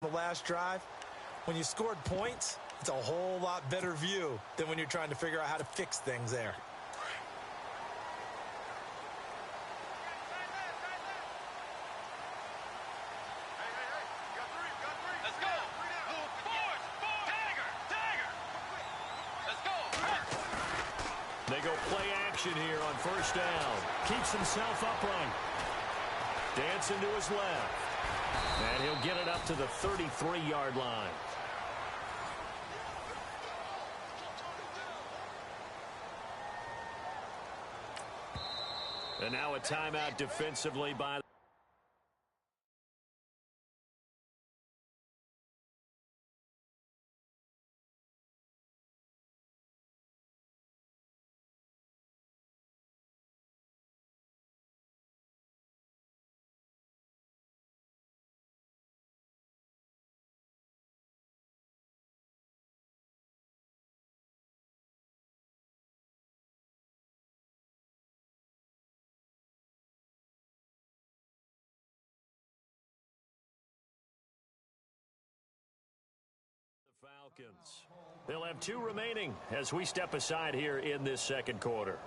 last drive, when you scored points, it's a whole lot better view than when you're trying to figure out how to fix things there. They go play action here on first down. Keeps himself upright. Dancing to his left. And he'll get it up to the 33-yard line. And now a timeout defensively by Falcons. They'll have 2 remaining as we step aside here in this second quarter.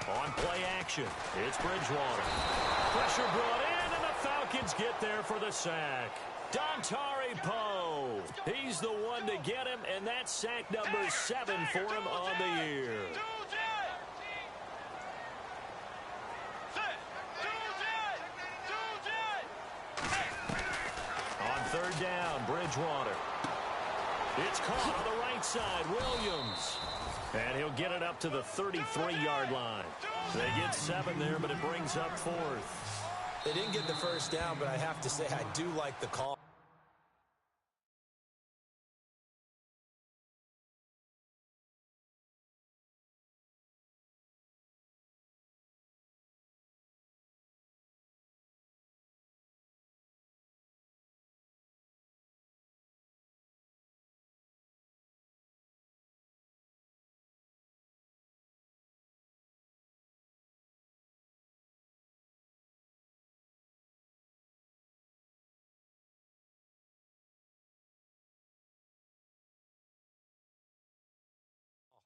On play action, it's Bridgewater. Pressure brought in, and the Falcons get there for the sack. Dontari Poe. He's the one to get him, and that's sack number 7 for him on the year. Third down, Bridgewater. It's caught on the right side, Williams. And he'll get it up to the 33-yard line. They get 7 there, but it brings up 4th. They didn't get the first down, but I have to say I do like the call.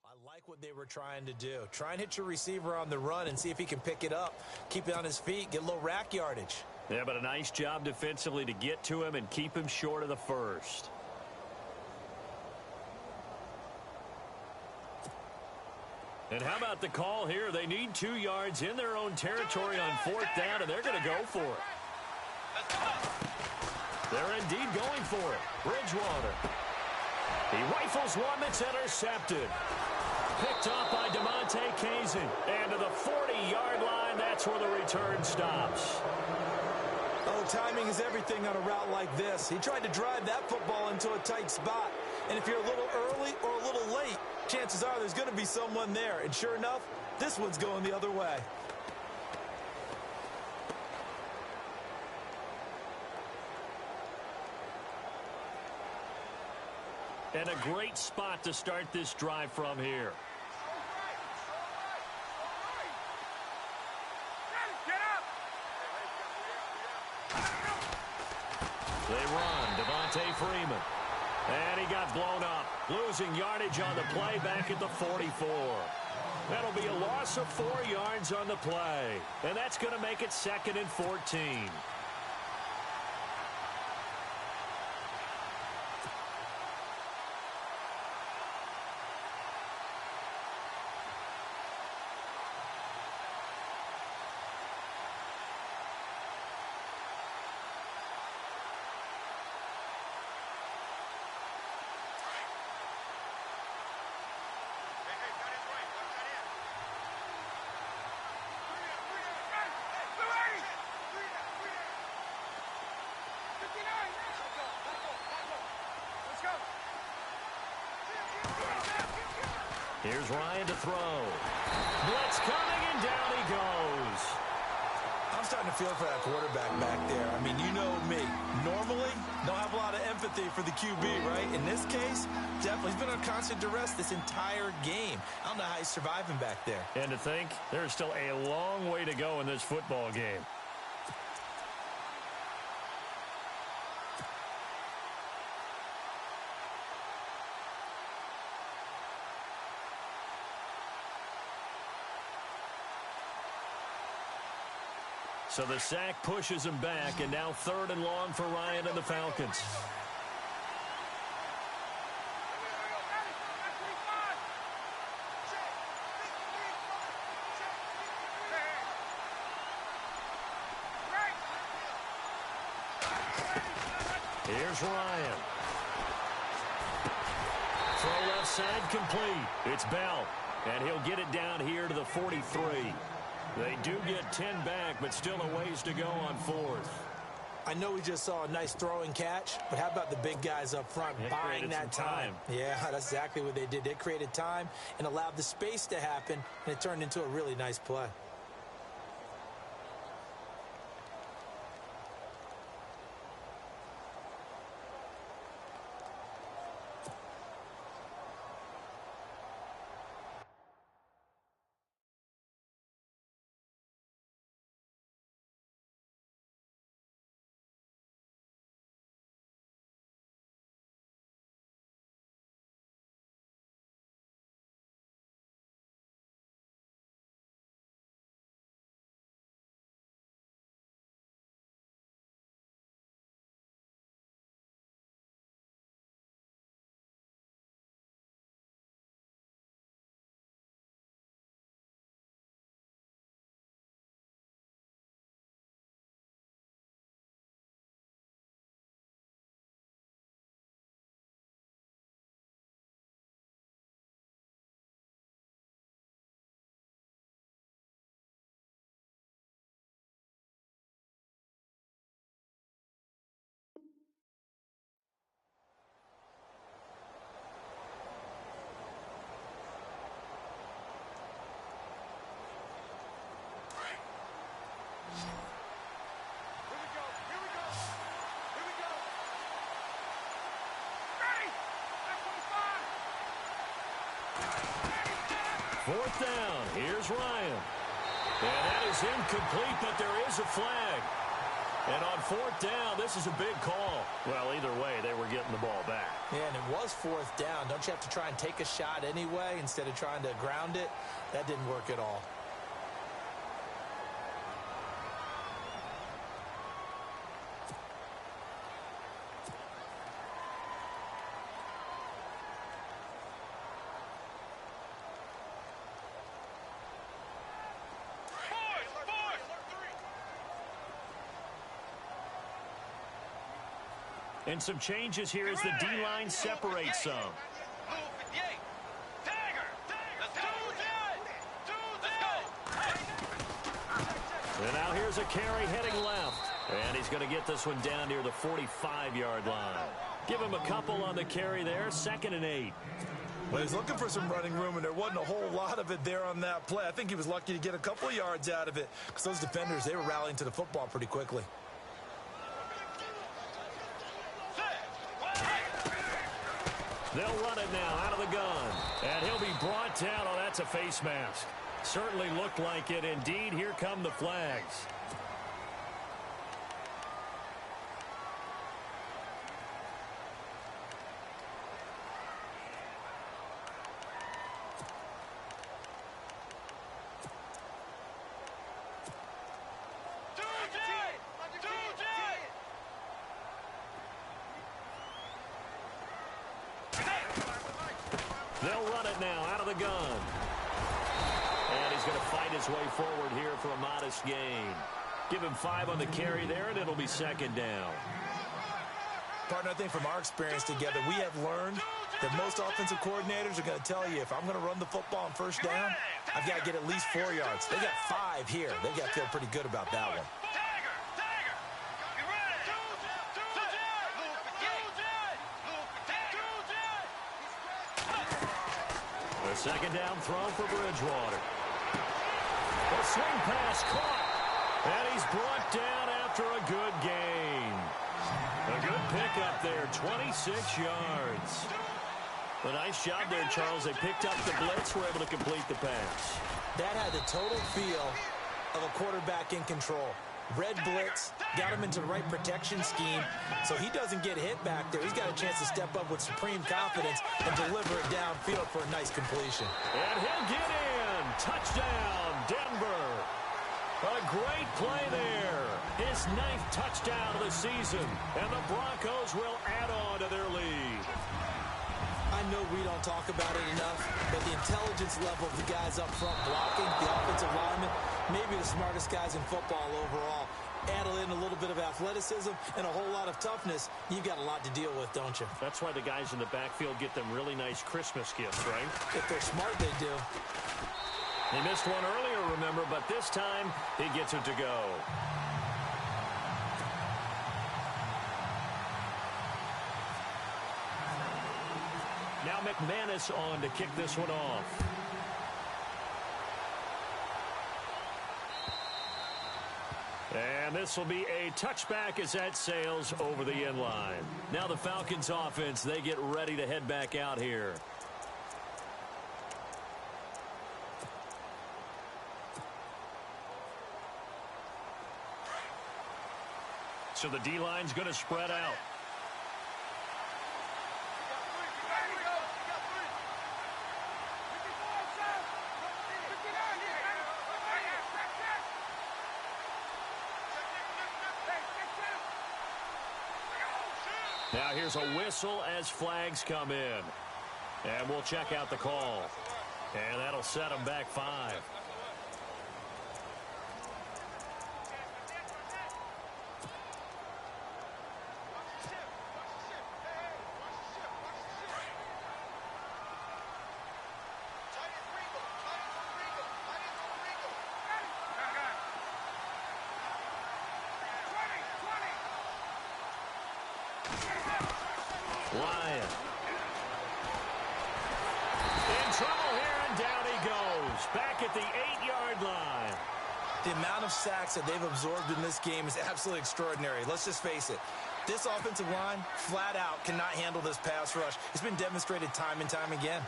I like what they were trying to do. Try and hit your receiver on the run and see if he can pick it up. Keep it on his feet, get a little rack yardage. Yeah, but a nice job defensively to get to him and keep him short of the first. And how about the call here? They need 2 yards in their own territory on 4th down, and they're going to go for it. They're indeed going for it. Bridgewater. He rifles one that's intercepted. Picked off by DeMonte Kazin. And to the 40-yard line, that's where the return stops. Oh, timing is everything on a route like this. He tried to drive that football into a tight spot. And if you're a little early or a little late, chances are there's going to be someone there. And sure enough, this one's going the other way. And a great spot to start this drive from here. They run, Devontae Freeman. And he got blown up. Losing yardage on the play back at the 44. That'll be a loss of 4 yards on the play. And that's going to make it 2nd and 14. Here's Ryan to throw. Blitz coming, and down he goes. I'm I'm starting to feel for that quarterback back there. I mean, you know me. Normally, don't have a lot of empathy for the QB, right? In this case, definitely. He's been under constant duress this entire game. I don't know how he's surviving back there. And to think, there's still a long way to go in this football game. So the sack pushes him back, and now 3rd and long for Ryan and the Falcons. Here's Ryan. Throw left side complete. It's Bell, and he'll get it down here to the 43. They do get 10 back, but still a ways to go on 4th. I know we just saw a nice throwing catch, but how about the big guys up front buying that time? Yeah, that's exactly what they did. They created time and allowed the space to happen, and it turned into a really nice play. Fourth down. Here's Ryan. And that is incomplete, but there is a flag. And on 4th down, this is a big call. Well, either way, they were getting the ball back. Yeah, and it was 4th down. Don't you have to try and take a shot anyway instead of trying to ground it? That didn't work at all. And some changes here as the D-line separates some. And now here's a carry heading left. And he's going to get this one down near the 45-yard line. Give him a couple on the carry there, 2nd and 8. Well, he's looking for some running room, and there wasn't a whole lot of it there on that play. I think he was lucky to get a couple of yards out of it because those defenders, they were rallying to the football pretty quickly. They'll run it now out of the gun. And he'll be brought down. Oh, that's a face mask. Certainly looked like it. Indeed, here come the flags. They'll run it now out of the gun. And he's going to fight his way forward here for a modest gain. Give him 5 on the carry there, and it'll be 2nd down. Partner, I think from our experience together, we have learned that most offensive coordinators are going to tell you, if I'm going to run the football on 1st down, I've got to get at least 4 yards. They got 5 here. They've got to feel pretty good about that one. A 2nd down throw for Bridgewater. The swing pass caught. And he's brought down after a good gain. A good pickup there, 26 yards. A nice job there, Charles. They picked up the blitz, were able to complete the pass. That had the total feel of a quarterback in control. Red blitz, got him into the right protection scheme, so he doesn't get hit back there. He's got a chance to step up with supreme confidence and deliver it downfield for a nice completion. And he'll get in. Touchdown, Denver. A great play there. His 9th touchdown of the season, and the Broncos will add on to their lead. I know we don't talk about it enough, but the intelligence level of the guys up front blocking, the offensive linemen, maybe the smartest guys in football overall. Add in a little bit of athleticism and a whole lot of toughness, you've got a lot to deal with, don't you? That's why the guys in the backfield get them really nice Christmas gifts, right? If they're smart, they do. He missed one earlier, remember, but this time he gets it to go. Now McManus on to kick this one off. And this will be a touchback as that sails over the end line. Now the Falcons offense, they get ready to head back out here. So the D-line's going to spread out. Now here's a whistle as flags come in. And we'll check out the call. And that'll set them back 5. Ryan. In trouble here, and down he goes. Back at the 8-yard line. The amount of sacks that they've absorbed in this game is absolutely extraordinary. Let's just face it. This offensive line, flat out, cannot handle this pass rush. It's been demonstrated time and time again.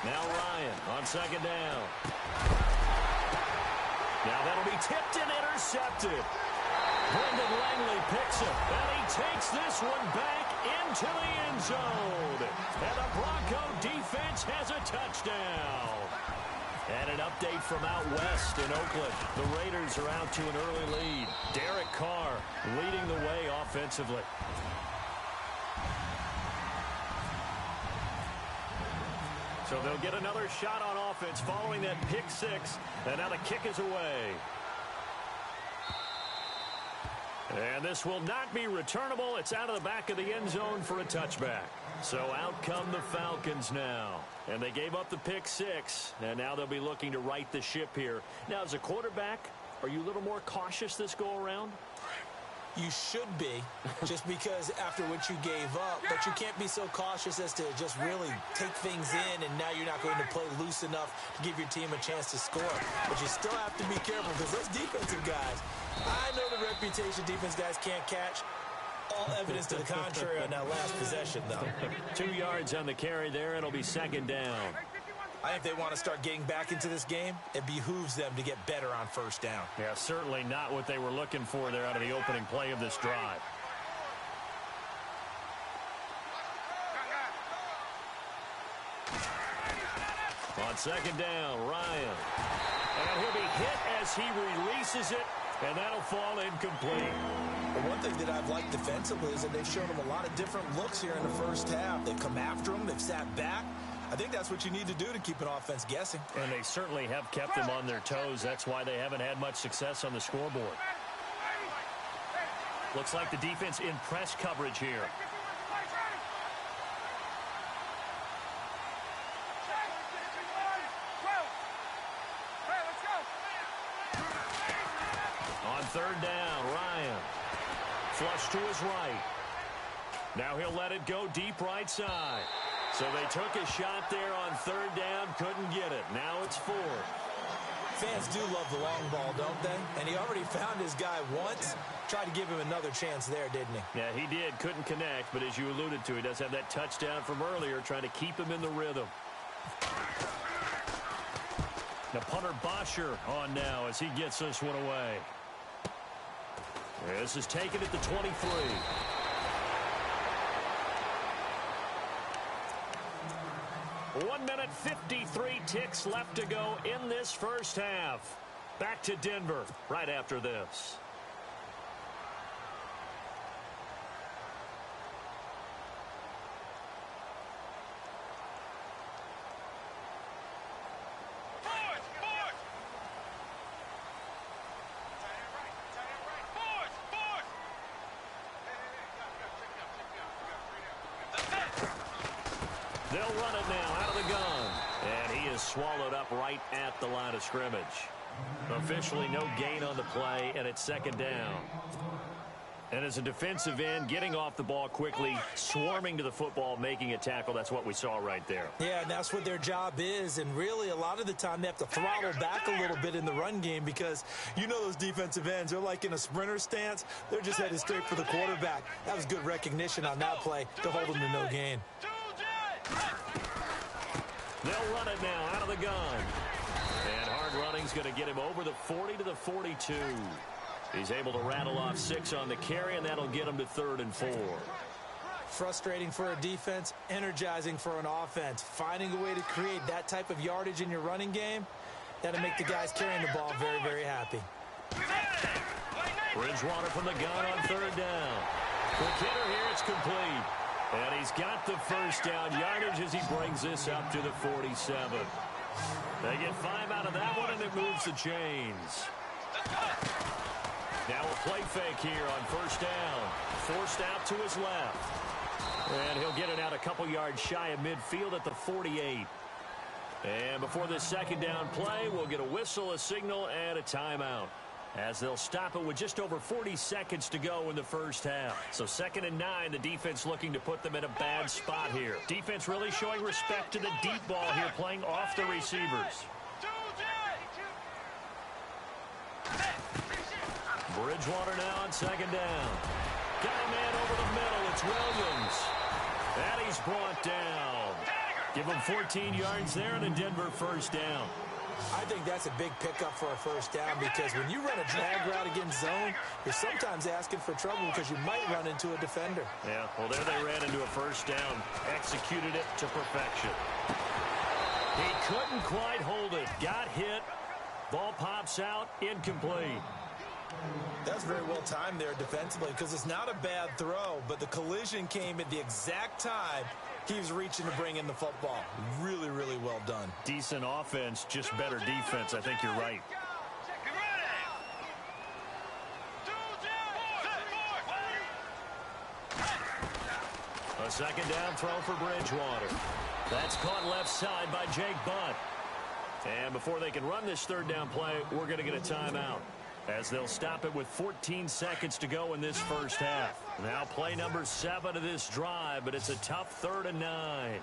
Now Ryan on second down. Now that'll be tipped and intercepted. Brendan Langley picks it, and he takes this one back into the end zone. And the Bronco defense has a touchdown. And an update from out west in Oakland. The Raiders are out to an early lead. Derek Carr leading the way offensively. So they'll get another shot on offense following that pick 6. And now the kick is away. And this will not be returnable. It's out of the back of the end zone for a touchback. So out come the Falcons now. And they gave up the pick 6. And now they'll be looking to right the ship here. Now, as a quarterback, are you a little more cautious this go-around? You should be, just because after what you gave up, but you can't be so cautious as to just really take things in, and now you're not going to play loose enough to give your team a chance to score. But you still have to be careful, because those defensive guys, I know the reputation defense guys can't catch. All evidence to the contrary on that last possession, though. 2 yards on the carry there. It'll be second down. I think they want to start getting back into this game. It behooves them to get better on first down. Yeah, certainly not what they were looking for there out of the opening play of this drive. On second down, Ryan. And he'll be hit as he releases it, and that'll fall incomplete. But one thing that I've liked defensively is that they've shown him a lot of different looks here in the first half. They've come after him. They've sat back. I think that's what you need to do to keep an offense guessing. And they certainly have kept them on their toes. That's why they haven't had much success on the scoreboard. Looks like the defense in press coverage here. third down. Ryan. Flush to his right. Now he'll let it go deep right side. So they took a shot there on third down, couldn't get it. Now it's fourth. Fans do love the long ball, don't they? And he already found his guy once. Tried to give him another chance there, didn't he? Yeah, he did. Couldn't connect, but as you alluded to, he does have that touchdown from earlier, trying to keep him in the rhythm. Now punter Bosher on now as he gets this one away. This is taken at the 23. One minute, 53 ticks left to go in this first half. Back to Denver right after this. They'll run it now out of the gun. And he is swallowed up right at the line of scrimmage. Officially no gain on the play, and it's second down. And as a defensive end, getting off the ball quickly, swarming to the football, making a tackle, that's what we saw right there. Yeah, and that's what their job is. And really, a lot of the time, they have to throttle back a little bit in the run game because you know those defensive ends, they're like in a sprinter stance. They're just headed straight for the quarterback. That was good recognition on that play to hold them to no gain. They'll run it now out of the gun. And hard running's going to get him over the 40 to the 42. He's able to rattle off 6 on the carry, and that'll get him to 3rd and 4. Frustrating for a defense, energizing for an offense. Finding a way to create that type of yardage in your running game, that'll make the guys carrying the ball very, very happy. Bridgewater from the gun on 3rd down. Quick hitter here, it's complete. And he's got the first down yardage as he brings this up to the 47. They get 5 out of that one, and it moves the chains. Now a play fake here on first down. Forced out to his left. And he'll get it out a couple yards shy of midfield at the 48. And before this second down play, we'll get a whistle, a signal, and a timeout, as they'll stop it with just over 40 seconds to go in the first half. So 2nd and 9, the defense looking to put them in a bad spot here. Defense really showing respect to the deep ball here, playing off the receivers. Bridgewater now on 2nd down. Got a man over the middle. It's Williams. And he's brought down. Give him 14 yards there and a Denver first down. I think that's a big pickup for a first down because when you run a drag route against zone, you're sometimes asking for trouble because you might run into a defender. Yeah, well, there they ran into a first down. Executed it to perfection. He couldn't quite hold it. Got hit. Ball pops out. Incomplete. That's very well timed there defensively because it's not a bad throw, but the collision came at the exact time he was reaching to bring in the football. Really, really well done. Decent offense, just better defense. I think you're right. A second down throw for Bridgewater. That's caught left side by Jake Butt. And before they can run this 3rd down play, we're going to get a timeout, as they'll stop it with 14 seconds to go in this first half. Now play number 7 of this drive, but it's a tough 3rd and 9.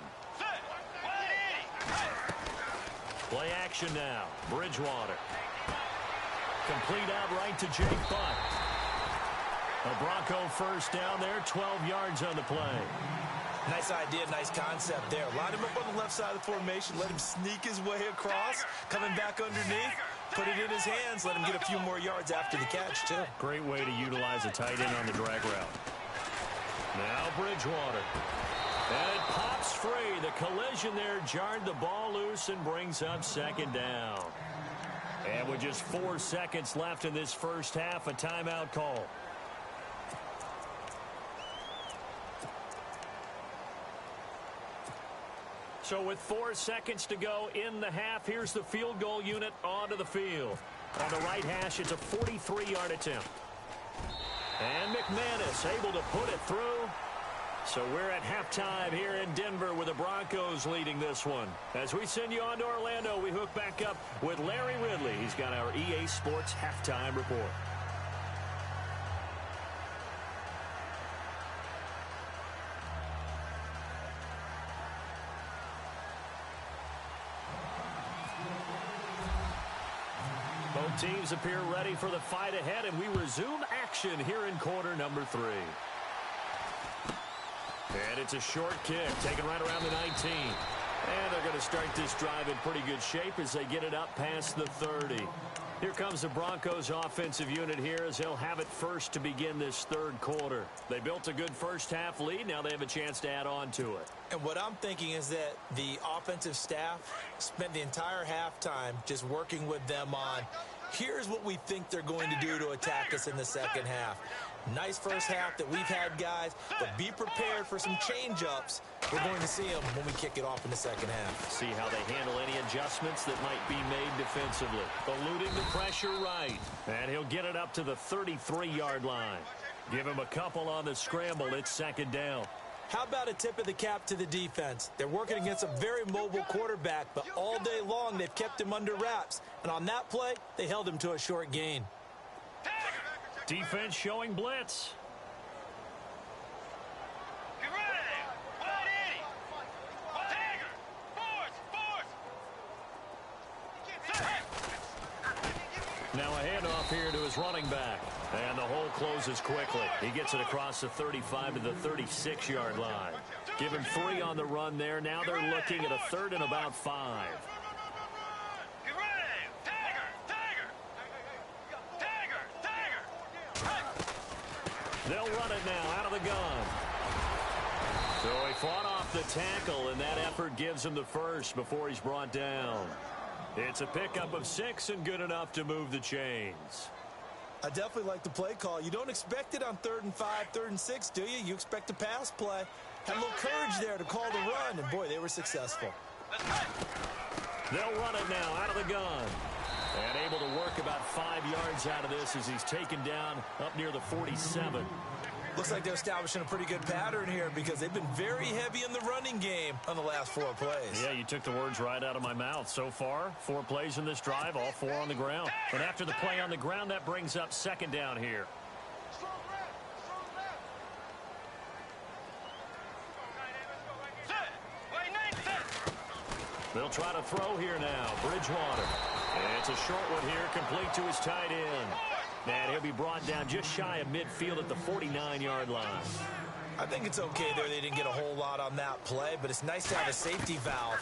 Play action now. Bridgewater. Complete out right to Jake Butt. A Bronco first down there, 12 yards on the play. Nice idea, nice concept there. Line him up on the left side of the formation, let him sneak his way across, coming back underneath. Put it in his hands, let him get a few more yards after the catch, too. Great way to utilize a tight end on the drag route. Now Bridgewater. And it pops free. The collision there jarred the ball loose and brings up 2nd down. And with just 4 seconds left in this first half, a timeout call. So with 4 seconds to go in the half, here's the field goal unit onto the field. On the right hash, it's a 43-yard attempt. And McManus able to put it through. So we're at halftime here in Denver with the Broncos leading this one. As we send you on to Orlando, we hook back up with Larry Ridley. He's got our EA Sports halftime report. Both teams appear ready for the fight ahead, and we resume action here in quarter number 3. And it's a short kick, taken right around the 19. And they're going to start this drive in pretty good shape as they get it up past the 30. Here comes the Broncos offensive unit here as they'll have it first to begin this third quarter. They built a good first-half lead. Now they have a chance to add on to it. And what I'm thinking is that the offensive staff spent the entire halftime just working with them on, here's what we think they're going to do to attack us in the second half. Nice first half that we've had, guys, but be prepared for some change-ups. We're going to see them when we kick it off in the second half. See how they handle any adjustments that might be made defensively. Eluding the pressure right. And he'll get it up to the 33-yard line. Give him a couple on the scramble. It's second down. How about a tip of the cap to the defense? They're working against a very mobile quarterback, but all day long they've kept him under wraps. And on that play, they held him to a short gain. Defense showing blitz. Now a handoff here to his running back. And the hole closes quickly. He gets it across the 35 to the 36-yard line. Give him 3 on the run there. Now they're looking at a 3rd and about 5. They'll run it now out of the gun. So he fought off the tackle, and that effort gives him the first before he's brought down. It's a pickup of 6 and good enough to move the chains. I definitely like the play call. You don't expect it on 3rd and 5, 3rd and 6, do you? You expect a pass play. Had a little courage there to call the run, and boy, they were successful. They'll run it now out of the gun. And able to work about 5 yards out of this as he's taken down up near the 47. Looks like they're establishing a pretty good pattern here because they've been very heavy in the running game on the last 4 plays. Yeah, you took the words right out of my mouth. So far, 4 plays in this drive, all 4 on the ground. And after the play on the ground, that brings up second down here. They'll try to throw here now. Bridgewater. And it's a short one here, complete to his tight end. And he'll be brought down just shy of midfield at the 49-yard line. I think it's okay there. They didn't get a whole lot on that play, but it's nice to have a safety valve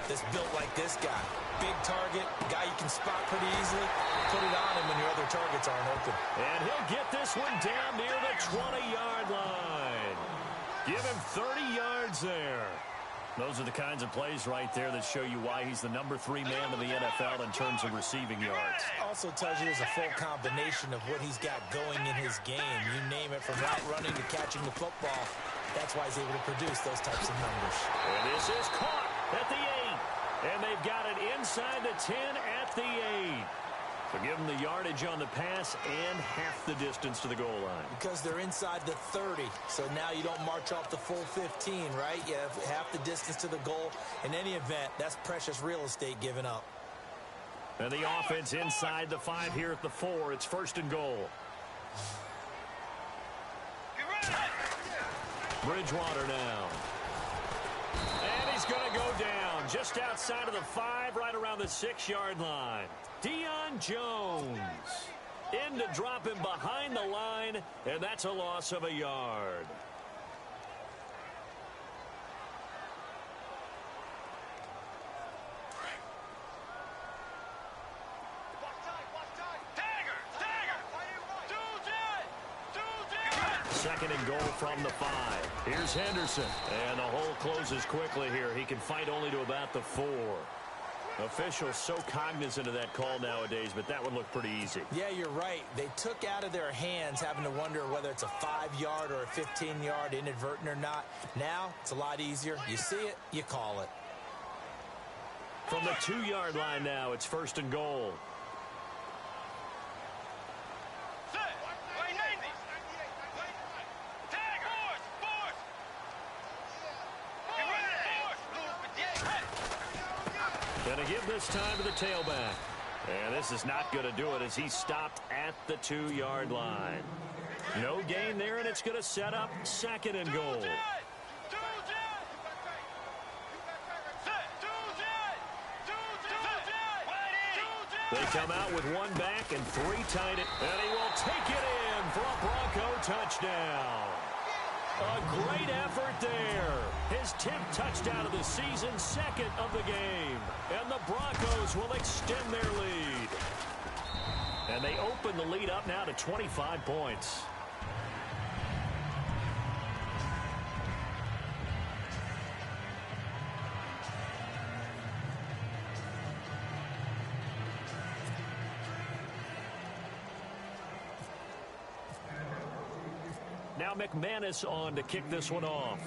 that's built like this guy. Big target, guy you can spot pretty easily. Put it on him when your other targets aren't open. And he'll get this one down near the 20-yard line. Give him 30 yards there. Those are the kinds of plays right there that show you why he's the number 3 man in the NFL in terms of receiving yards. Also tells you there's a full combination of what he's got going in his game. You name it, from route running to catching the football. That's why he's able to produce those types of numbers. And this is caught at the 8. And they've got it inside the 10 at the 8. So give them the yardage on the pass and half the distance to the goal line. Because they're inside the 30, so now you don't march off the full 15, right? You have half the distance to the goal. In any event, that's precious real estate given up. And the offense inside the 5 here at the 4. It's 1st and goal. Bridgewater now. And he's going to go down just outside of the 5, right around the 6-yard line. Deion Jones in to drop him behind the line, and that's a loss of a yard. Second and goal from the 5. Here's Henderson, and the hole closes quickly here. He can fight only to about the 4. Officials so cognizant of that call nowadays, but that would look pretty easy. Yeah, you're right. They took out of their hands having to wonder whether it's a 5-yard or a 15-yard, inadvertent or not. Now, it's a lot easier. You see it, you call it. From the 2-yard line now, it's 1st and goal. Going to give this time to the tailback. And this is not going to do it as he stopped at the 2-yard line. No gain there, and it's going to set up 2nd and goal. They come out with one back and three tight end. And he will take it in for a Bronco touchdown. A great effort there. His 10th touchdown of the season, second of the game. And the Broncos will extend their lead. And they open the lead up now to 25 points. Now McManus on to kick this one off.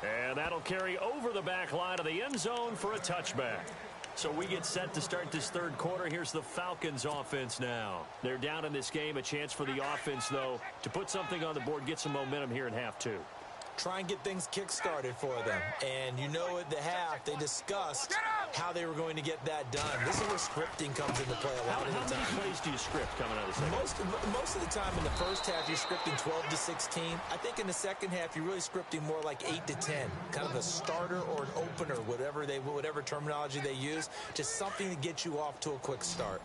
And that'll carry over the back line of the end zone for a touchback. So we get set to start this third quarter. Here's the Falcons offense now. They're down in this game. A chance for the offense, though, to put something on the board, get some momentum here in half two. Try and get things kick-started for them. And you know at the half, they discussed how they were going to get that done. This is where scripting comes into play a lot of the time. How many plays do you script coming out of the second? Most of the time in the first half, you're scripting 12 to 16. I think in the second half, you're really scripting more like 8 to 10. Kind of a starter or an opener, whatever terminology they use. Just something to get you off to a quick start.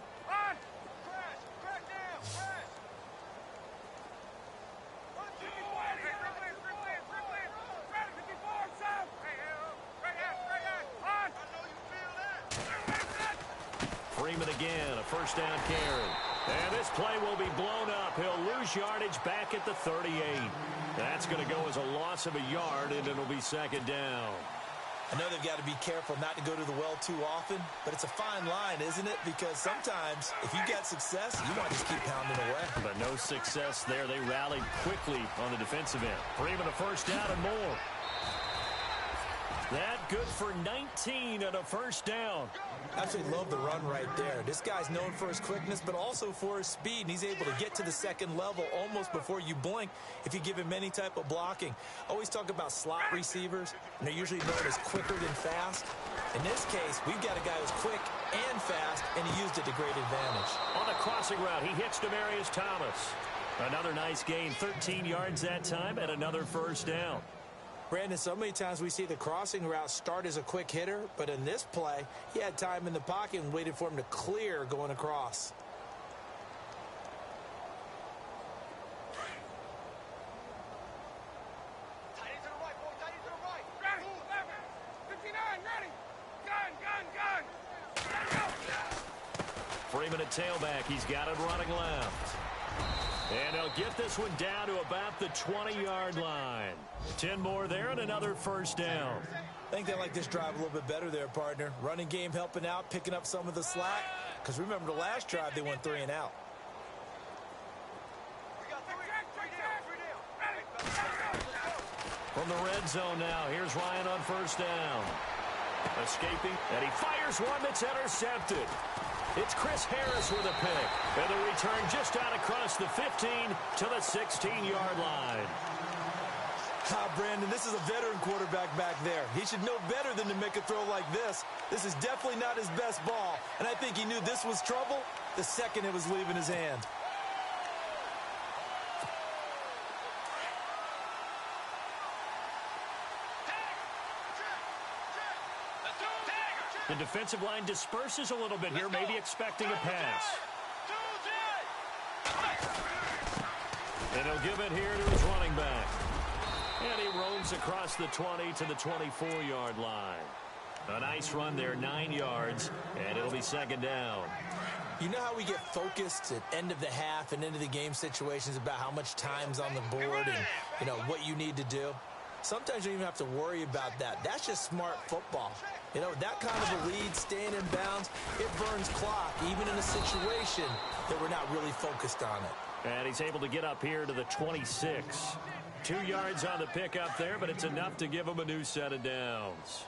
Freeman again, a first down carry. And this play will be blown up. He'll lose yardage back at the 38. That's going to go as a loss of a yard, and it'll be second down. I know they've got to be careful not to go to the well too often, but it's a fine line, isn't it? Because sometimes, if you get success, you want to just keep pounding away. But no success there. They rallied quickly on the defensive end. Freeman a first down and more. That good for 19 and a first down. Absolutely love the run right there. This guy's known for his quickness, but also for his speed. And he's able to get to the second level almost before you blink if you give him any type of blocking. Always talk about slot receivers, and they're usually known as quicker than fast. In this case, we've got a guy who's quick and fast, and he used it to great advantage. On the crossing route, he hits Demaryius Thomas. Another nice gain, 13 yards that time, and another first down. Brandon, so many times we see the crossing route start as a quick hitter, but in this play, he had time in the pocket and waited for him to clear going across. Freeman at tailback. He's got it running left. And they'll get this one down to about the 20-yard line. 10 more there and another first down. I think they like this drive a little bit better there, partner. Running game helping out, picking up some of the slack. Because remember the last drive, they went 3 and out. From the red zone now, here's Ryan on first down. Escaping, and he fires one that's intercepted. It's Chris Harris with a pick. And the return just out across the 15 to the 16-yard line. Brandon, this is a veteran quarterback back there. He should know better than to make a throw like this. This is definitely not his best ball. And I think he knew this was trouble the second it was leaving his hand. The defensive line disperses a little bit here, maybe expecting a pass. And he'll give it here to his running back. And he roams across the 20 to the 24-yard line. A nice run there, 9 yards, and it'll be second down. You know how we get focused at end of the half and into the game situations about how much time's on the board and, you know, what you need to do? Sometimes you don't even have to worry about that. That's just smart football. You know, that kind of a lead, staying in bounds, it burns clock, even in a situation that we're not really focused on it. And he's able to get up here to the 26. 2 yards on the pickup there, but it's enough to give him a new set of downs.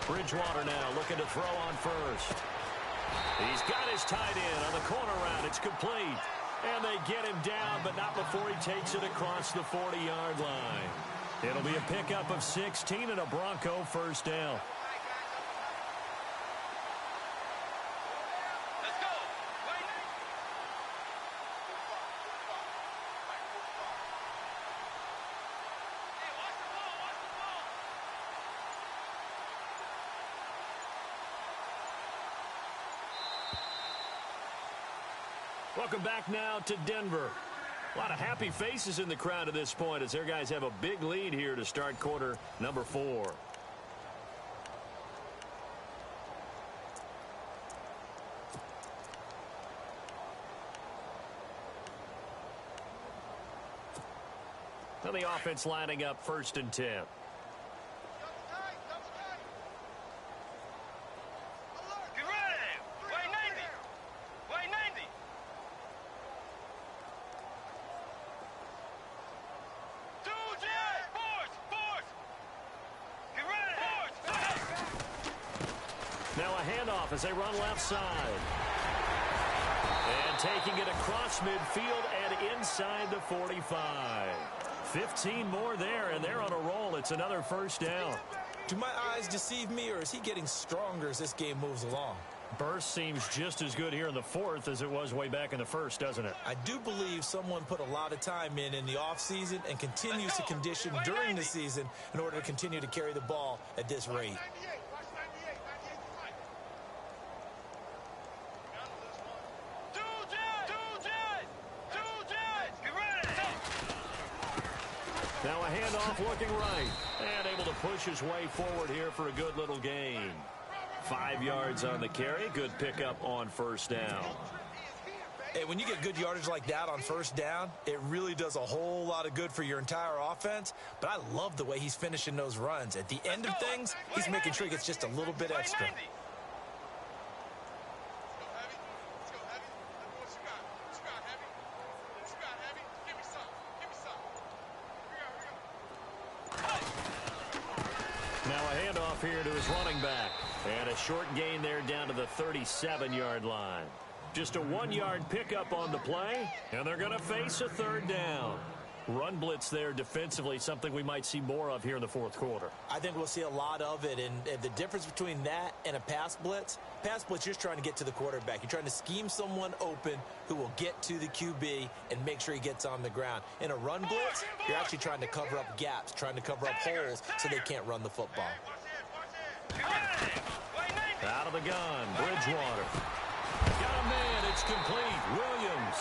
Bridgewater now looking to throw on first. He's got his tight end on the corner route. It's complete. And they get him down, but not before he takes it across the 40-yard line. It'll be a pickup of 16 and a Bronco first down. Welcome back now to Denver. A lot of happy faces in the crowd at this point as their guys have a big lead here to start quarter number 4. Now the offense lining up 1st and 10. Now a handoff as they run left side. And taking it across midfield and inside the 45. 15 more there, and they're on a roll. It's another first down. Do my eyes deceive me, or is he getting stronger as this game moves along? Burst seems just as good here in the 4th as it was way back in the 1st, doesn't it? I do believe someone put a lot of time in the offseason and continues to condition during the season in order to continue to carry the ball at this rate. Now a handoff looking right. And able to push his way forward here for a good little gain. 5 yards on the carry. Good pickup on first down. Hey, when you get good yardage like that on first down, it really does a whole lot of good for your entire offense. But I love the way he's finishing those runs. At the end of things, he's making sure he gets just a little bit extra. Now a handoff here to his running back. And a short gain there down to the 37-yard line. Just a 1-yard pickup on the play, and they're going to face a 3rd down. Run blitz there defensively, something we might see more of here in the 4th quarter. I think we'll see a lot of it, and the difference between that and a pass blitz, you're just trying to get to the quarterback. You're trying to scheme someone open who will get to the QB and make sure he gets on the ground. In a run blitz, you're actually trying to cover up gaps, trying to cover up holes so they can't run the football. Out of the gun, Bridgewater. Got a man, it's complete. Williams.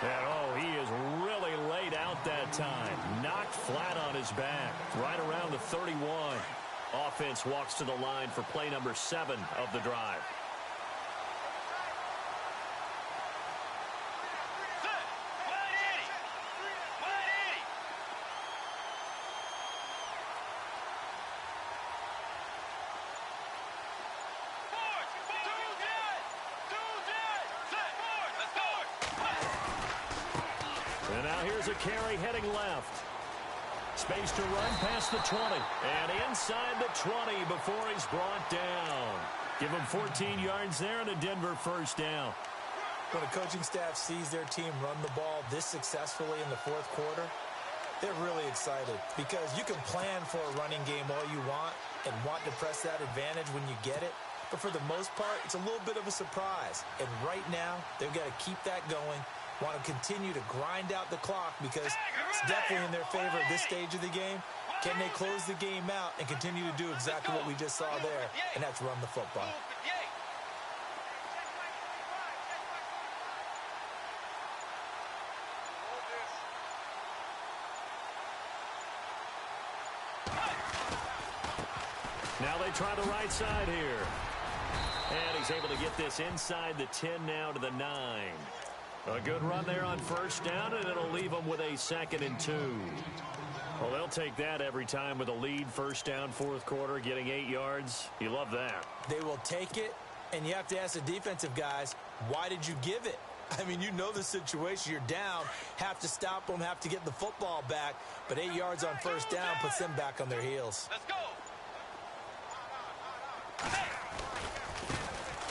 And, oh, he is really laid out that time. Knocked flat on his back. Right around the 31. Offense walks to the line for play number 7 of the drive. And now here's a carry heading left. Space to run past the 20. And inside the 20 before he's brought down. Give him 14 yards there and a Denver first down. When a coaching staff sees their team run the ball this successfully in the 4th quarter, they're really excited because you can plan for a running game all you want and want to press that advantage when you get it. But for the most part, it's a little bit of a surprise. And right now, they've got to keep that going. Want to continue to grind out the clock because it's definitely in their favor at this stage of the game. Can they close the game out and continue to do exactly what we just saw there, and that's run the football. Now they try the right side here. And he's able to get this inside the 10 now to the 9. A good run there on first down, and it'll leave them with a 2nd and 2. Well, they'll take that every time with a lead. First down, 4th quarter, getting 8 yards. You love that. They will take it, and you have to ask the defensive guys, why did you give it? I mean, you know the situation. You're down, have to stop them, have to get the football back. But 8 yards on first down puts them back on their heels. Let's go.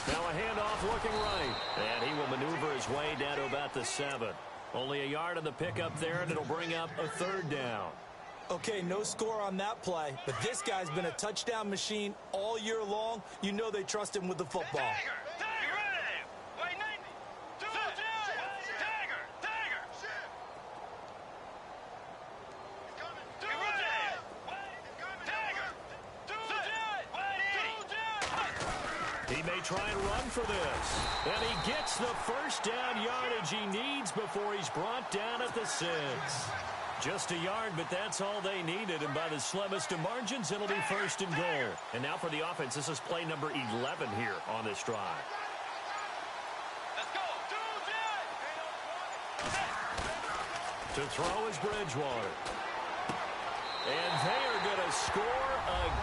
Now a handoff looking right. And he will maneuver his way down to about the 7. Only a yard on the pickup there, and it'll bring up a 3rd down. Okay, no score on that play, but this guy's been a touchdown machine all year long. You know they trust him with the football. He may try and run for this. And he gets the first down yardage he needs before he's brought down at the 6. Just a yard, but that's all they needed. And by the slimmest of margins, it'll be first and goal. And now for the offense, this is play number 11 here on this drive. Let's go. To throw is Bridgewater. And they are going to score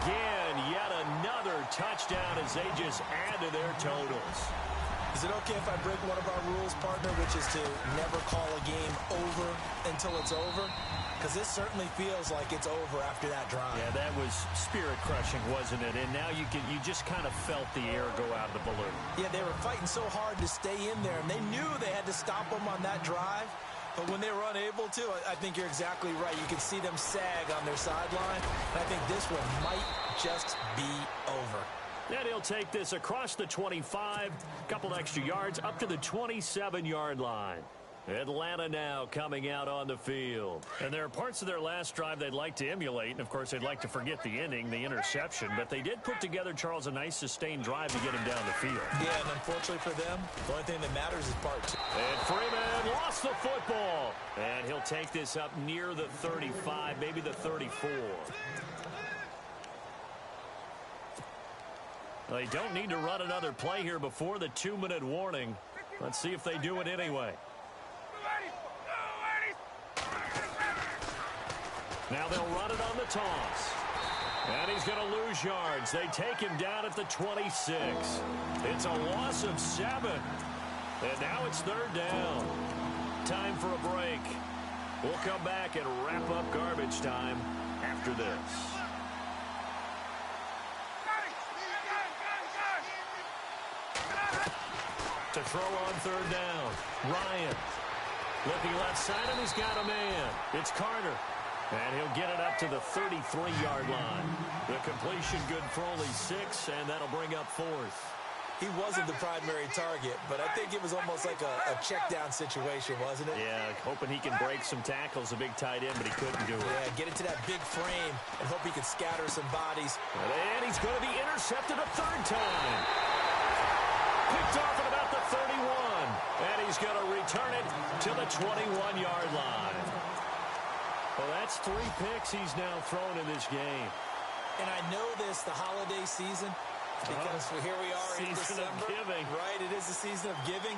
again. Yet another touchdown as they just add to their totals. Is it okay if I break one of our rules, partner, which is to never call a game over until it's over? Because this certainly feels like it's over after that drive. Yeah, that was spirit-crushing, wasn't it? And now you just kind of felt the air go out of the balloon. Yeah, they were fighting so hard to stay in there, and they knew they had to stop them on that drive. But when they were unable to, I think you're exactly right. You can see them sag on their sideline. And I think this one might just be over. And he'll take this across the 25, couple extra yards, up to the 27-yard line. Atlanta now coming out on the field. And there are parts of their last drive they'd like to emulate. And, of course, they'd like to forget the inning, the interception. But they did put together, Charles, a nice sustained drive to get him down the field. Yeah, and unfortunately for them, the only thing that matters is part 2. And Freeman lost the football. And he'll take this up near the 35, maybe the 34. They don't need to run another play here before the 2-minute warning. Let's see if they do it anyway. Now they'll run it on the toss. And he's going to lose yards. They take him down at the 26. It's a loss of 7. And now it's 3rd down. Time for a break. We'll come back and wrap up garbage time after this. To throw on 3rd down. Ryan. Looking left side, and he's got a man. It's Carter. And he'll get it up to the 33-yard line. The completion good for only 6, and that'll bring up 4th. He wasn't the primary target, but I think it was almost like a check-down situation, wasn't it? Yeah, hoping he can break some tackles, a big tight end, but he couldn't do it. Yeah, get into that big frame and hope he can scatter some bodies. And he's going to be intercepted a 3rd time. Picked off at about the 31. And he's going to return it to the 21-yard line. Well, that's 3 picks he's now thrown in this game. And I know this, the holiday season, because here we are in December. Season of giving. Right, it is the season of giving.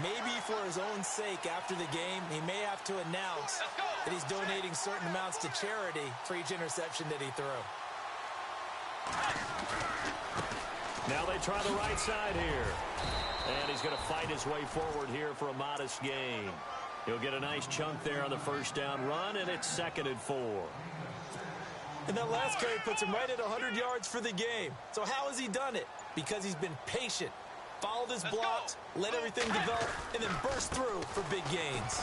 Maybe for his own sake after the game, he may have to announce that he's donating certain amounts to charity for each interception that he threw. Now they try the right side here. And he's going to fight his way forward here for a modest gain. He'll get a nice chunk there on the 1st down run, and it's 2nd and 4. And that last carry puts him right at 100 yards for the game. So how has he done it? Because he's been patient, followed his blocks, let everything develop, and then burst through for big gains.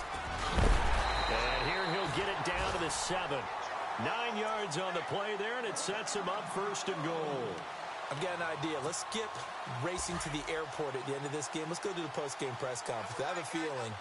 And here he'll get it down to the 7. 9 yards on the play there, and it sets him up 1st and goal. I've got an idea. Let's skip racing to the airport at the end of this game. Let's go to the post-game press conference. I have a feeling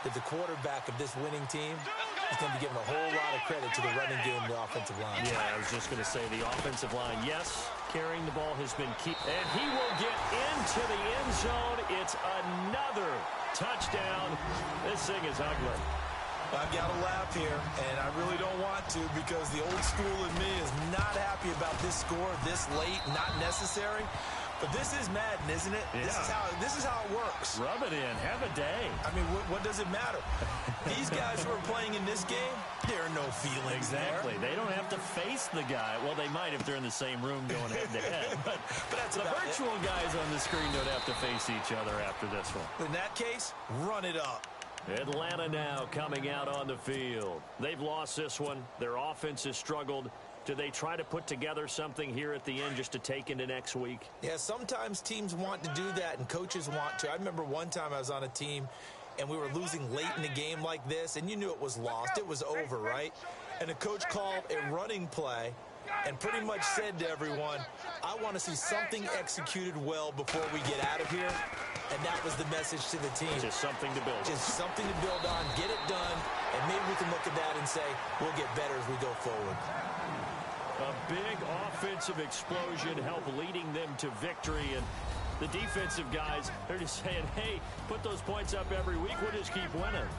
that the quarterback of this winning team is going to be given a whole lot of credit to the running game and the offensive line. Yeah, I was just going to say the offensive line, yes, carrying the ball has been key. And he will get into the end zone. It's another touchdown. This thing is ugly. I've got to laugh here, and I really don't want to because the old school in me is not happy about this score this late, not necessary. But this is Madden, isn't it? Yeah. This is how it works. Rub it in. Have a day. I mean, what does it matter? These guys who are playing in this game, there are no feelings Exactly. there. They don't have to face the guy. Well, they might if they're in the same room going head-to-head. But that's the about virtual guys on the screen don't have to face each other after this one. In that case, run it up. Atlanta now coming out on the field. They've lost this one. Their offense has struggled. Do they try to put together something here at the end just to take into next week? Yeah, sometimes teams want to do that and coaches want to. I remember one time I was on a team and we were losing late in the game like this, and you knew it was lost. It was over, right? and the coach called a running play and pretty much said to everyone, I want to see something executed well before we get out of here. And that was the message to the team. Just something to build on. Just something to build on, get it done, and maybe we can look at that and say, we'll get better as we go forward. A big offensive explosion helped leading them to victory. And the defensive guys, they're just saying, hey, put those points up every week. We'll just keep winning.